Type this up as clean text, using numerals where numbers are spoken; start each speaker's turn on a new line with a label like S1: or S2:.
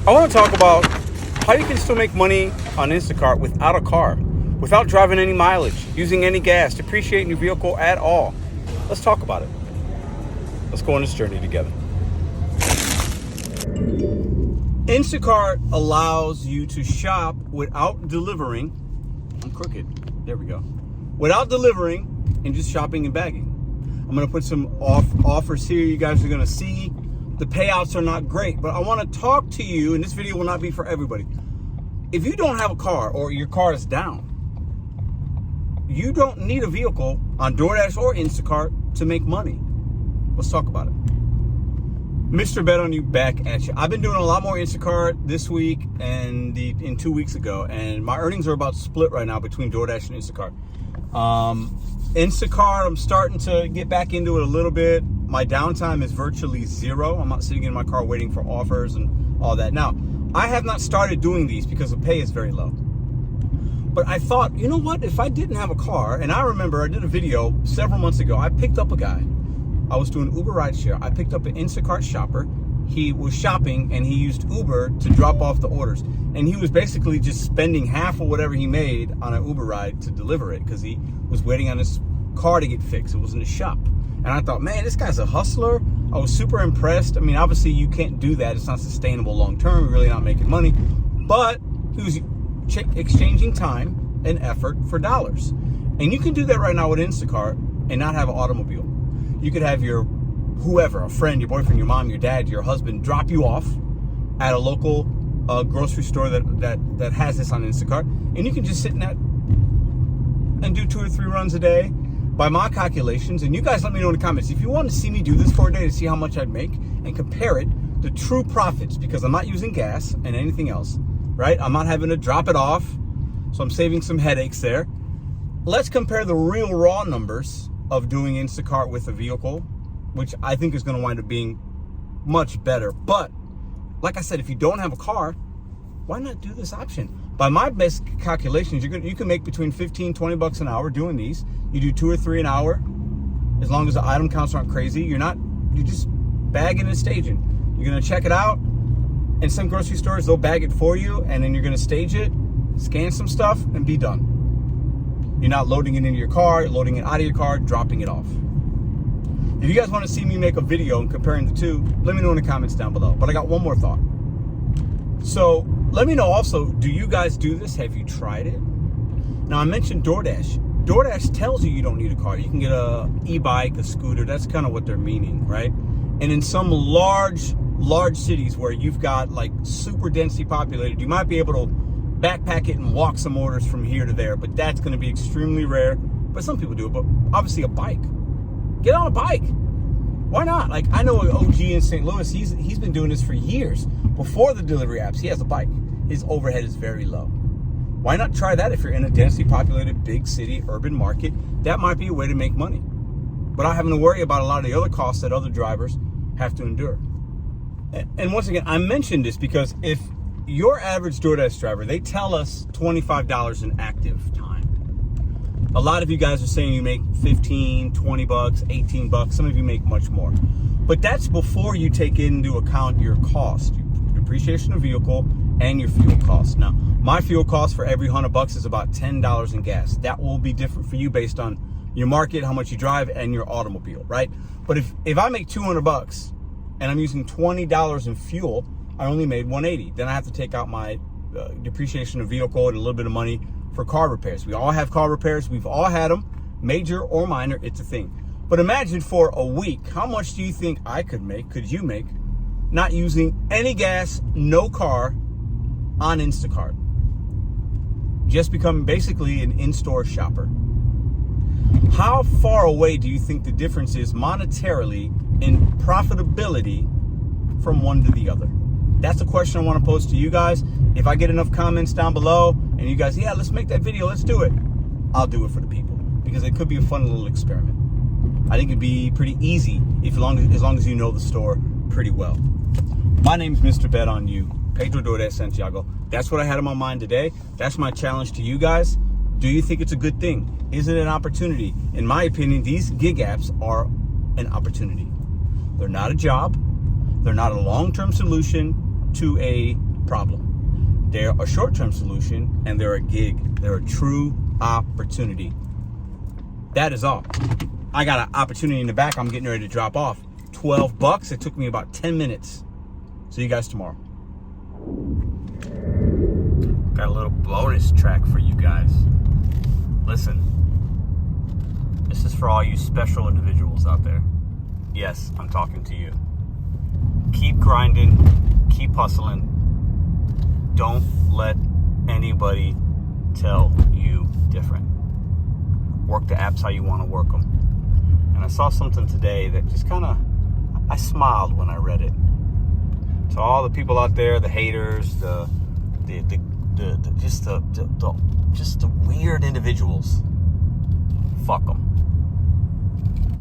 S1: I want to talk about how you can still make money on Instacart without a car, without driving any mileage, using any gas, depreciating your vehicle at all. Let's talk about it. Let's go on this journey together. Instacart allows you to shop without delivering. I'm crooked. There we go. Without delivering and just shopping and bagging. I'm going to put some offers here you guys are going to see. The payouts are not great, but I want to talk to you, and this video will not be for everybody. If you don't have a car or your car is down, you don't need a vehicle on DoorDash or Instacart to make money. Let's talk about it. Mr.BetonYou back at you. I've been doing a lot more Instacart this week and in 2 weeks ago, and my earnings are about split right now between DoorDash and Instacart. Instacart, I'm starting to get back into it a little bit. My downtime is virtually zero. I'm not sitting in my car waiting for offers and all that. Now, I have not started doing these because the pay is very low. But I thought, you know what? If I didn't have a car, and I remember I did a video several months ago. I picked up a guy. I was doing Uber rideshare. I picked up an Instacart shopper. He was shopping and he used Uber to drop off the orders. And he was basically just spending half of whatever he made on an Uber ride to deliver it because he was waiting on his car to get fixed. It was in the shop. And I thought, man, this guy's a hustler. I was super impressed. I mean, obviously you can't do that. It's not sustainable long term. You're really not making money. But he was exchanging time and effort for dollars. And you can do that right now with Instacart and not have an automobile. You could have your whoever, a friend, your boyfriend, your mom, your dad, your husband, drop you off at a local grocery store that has this on Instacart. And you can just sit in that and do 2 or 3 runs a day. By my calculations, and you guys let me know in the comments if you want to see me do this for a day to see how much I'd make and compare it to true profits, because I'm not using gas and anything else, right? I'm not having to drop it off, so I'm saving some headaches there. Let's compare the real raw numbers of doing Instacart with a vehicle, which I think is going to wind up being much better. But like I said, if you don't have a car, why not do this option? By my best calculations, you can make between 15, 20 bucks an hour doing these. You do 2 or 3 an hour, as long as the item counts aren't crazy. You're just bagging and staging. You're gonna check it out. In some grocery stores, they'll bag it for you, and then you're gonna stage it, scan some stuff, and be done. You're not loading it into your car, loading it out of your car, dropping it off. If you guys want to see me make a video and comparing the two, let me know in the comments down below. But I got one more thought. So let me know also, do you guys do this? Have you tried it? Now, I mentioned DoorDash. DoorDash tells you don't need a car. You can get a e-bike, a scooter. That's kind of what they're meaning, right? And in some large cities where you've got like super densely populated, you might be able to backpack it and walk some orders from here to there, but that's going to be extremely rare. But some people do it. But obviously a bike. Get on a bike. Why not? Like, I know an OG in St. Louis. He's been doing this for years. Before the delivery apps, he has a bike. His overhead is very low. Why not try that if you're in a densely populated big city urban market? That might be a way to make money without having to worry about a lot of the other costs that other drivers have to endure. And once again, I mentioned this because if your average DoorDash driver, they tell us $25 in active time. A lot of you guys are saying you make 15, 20 bucks, 18 bucks. Some of you make much more. But that's before you take into account your cost, your depreciation of vehicle and your fuel costs. Now, my fuel cost for every 100 bucks is about $10 in gas. That will be different for you based on your market, how much you drive, and your automobile, right? But if I make 200 bucks and I'm using $20 in fuel, I only made 180. Then I have to take out my depreciation of vehicle and a little bit of money for car repairs. We all have car repairs. We've all had them, major or minor. It's a thing. But imagine for a week, how much do you think I could you make, not using any gas, no car, on Instacart? Just becoming basically an in-store shopper. How far away do you think the difference is monetarily in profitability from one to the other? That's a question I want to pose to you guys. If I get enough comments down below and you guys, yeah, let's make that video, let's do it, I'll do it for the people, because it could be a fun little experiment. I think it'd be pretty easy as long as you know the store pretty well. My name's Mr.BetonYou, Pedro DoorDash Santiago. That's what I had on my mind today. That's my challenge to you guys. Do you think it's a good thing? Is it an opportunity? In my opinion, these gig apps are an opportunity. They're not a job. They're not a long-term solution to a problem. They're a short-term solution, and they're a gig. They're a true opportunity. That is all. I got an opportunity in the back I'm getting ready to drop off. $12. It took me about 10 minutes. See you guys tomorrow. Got a little bonus track for you guys. Listen. This is for all you special individuals out there. Yes, I'm talking to you. Keep grinding. Keep hustling. Don't let anybody tell you different. Work the apps how you want to work them. And I saw something today that just kind of, I smiled when I read it. To all the people out there, the haters, just the weird individuals. Fuck them.